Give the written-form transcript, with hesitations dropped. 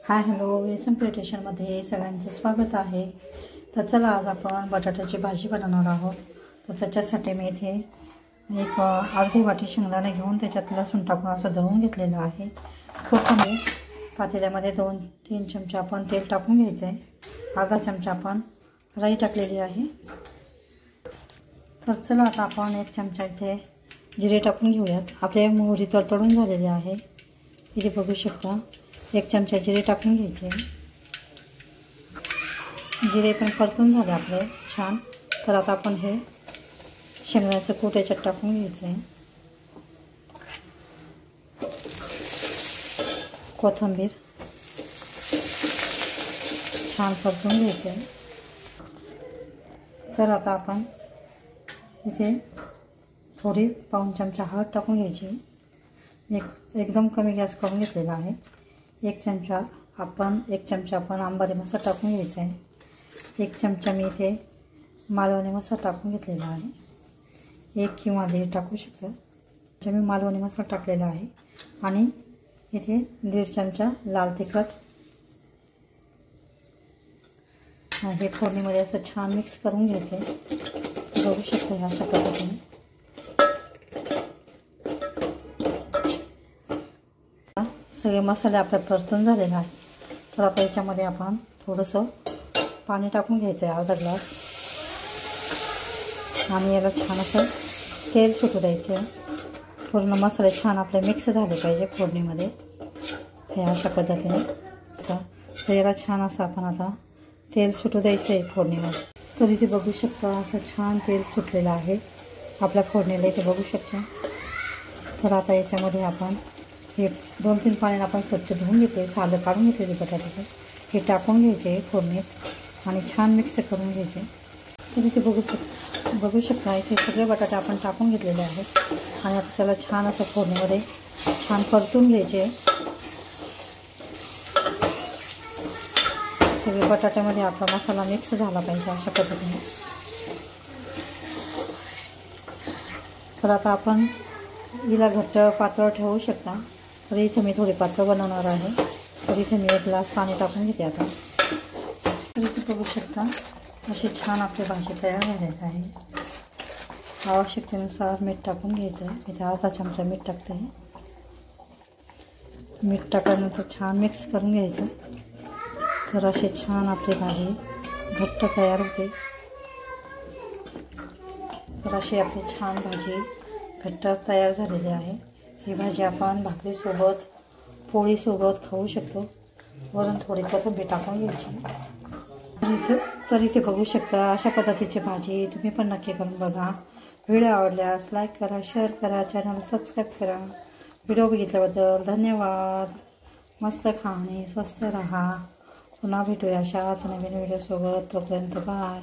Hi hello SM क्रिएशनमध्ये सगळ्यांचं स्वागत आहे। तर चला आज आपण बटाट्याची भाजी बनवणार आहोत। तर त्याच्यासाठी मी इथे एक अर्धी वाटी शेंगदाणे घेऊन त्याच्यात लसूण टाकून असं दळून घेतलेलं आहे। कोथिंबीर पातेल्यामध्ये 2-3 चमचे आपण तेल टाकून घ्यायचं आहे। अर्धा चमचा आपण राई टाकलेली आहे। तर चला आता आपण 1 चमचा इथे जिरे टाकून घेऊयात। आपले मोहरी तडतडून झालेली आहे। इथे बघू शकता 1 चमचा जिरे टाकून घ्यायचे। जिरे पण परतून झाले आपले छान। तर आता आपण हे शेंगदाण्याचं कूट याच्यात टाकून घ्यायचं आहे। कोथिंबीर छान परतून घ्यायचं आहे। तर आता आपण इथे थोडी पाऊण चमचा हळद टाकून घ्यायची। एकदम कमी गॅस करून घेतलेला आहे। 1 चमचा आपण अंबारी मसाला टाकून घ्यायचा आहे। 1 चमचा मी इथे मालवणी मसाला टाकून घेतलेला आहे। 1 किंवा 1.5 टाकू शकता। मी मालवणी मसाला टाकलेला आहे आणि इथे 1.5 चमचा लाल तिखट हे फोडणीमध्ये असं छान मिक्स करून घ्यायचं आहे। बघू शकता ह्या अशा पद्धतीने। सगळे मसाले आपले परतून झालेले आहेत। तर आता याच्यामध्ये आपण थोडंसं पाणी टाकून घ्यायचं आहे, अर्धा ग्लास, आणि याला छान असं तेल सुटू द्यायचं आहे। पूर्ण मसाले छान आपले मिक्स झाले पाहिजे फोडणीमध्ये हे अशा पद्धतीने। तर याला छान असं आपण आता तेल सुटू द्यायचं आहे फोडणीमध्ये। तर इथे बघू शकता असं छान तेल सुटलेलं आहे आपल्या फोडणीला, इथे बघू शकता। तर आता याच्यामध्ये आपण हे 2-3 पाण्याने आपण स्वच्छ धुवून घेतले, सालं काढून घेतलेले बटाट्याचे, हे टाकून घ्यायचे फोडणीत आणि छान मिक्स करून घ्यायचे। तर इथे बघू शकता इथे सगळे बटाटे आपण टाकून घेतलेले आहेत आणि आता त्याला छान असं फोडणीमध्ये छान परतून घ्यायचे। सगळे बटाट्यामध्ये आपला मसाला मिक्स झाला पाहिजे अशा पद्धतीने। तर आता आपण हिला घट्ट पातळ ठेवू शकता। तर इथे मी थोडी पातळ बनवणार आहे। तर इथे मी 1 ग्लास पाणी टाकून घेते आता। तर इथे बघू शकता अशी छान आपली भाजी तयार झालेली आहे। आवश्यकतेनुसार मीठ टाकून घ्यायचं आहे। इथे अर्धा चमचा मीठ टाकते। मीठ टाकल्यानंतर छान मिक्स करून घ्यायचं। तर अशी छान आपली भाजी घट्ट तयार होते। तर अशी आपली छान भाजी घट्ट तयार झालेली आहे। ही भाजी आपण भाकरीसोबत, पोळीसोबत खाऊ शकतो। वरून थोडी कोथिंबीर टाकून घ्यायची। तर इथे बघू शकता अशा पद्धतीची भाजी तुम्ही पण नक्की करून बघा। व्हिडिओ आवडल्यास लाईक करा, शेअर करा, चॅनल सबस्क्राईब करा। व्हिडिओ बघितल्याबद्दल धन्यवाद। मस्त खा आणि स्वस्त राहा। पुन्हा भेटूया अशाच नवीन व्हिडिओसोबत। तोपर्यंत बाय।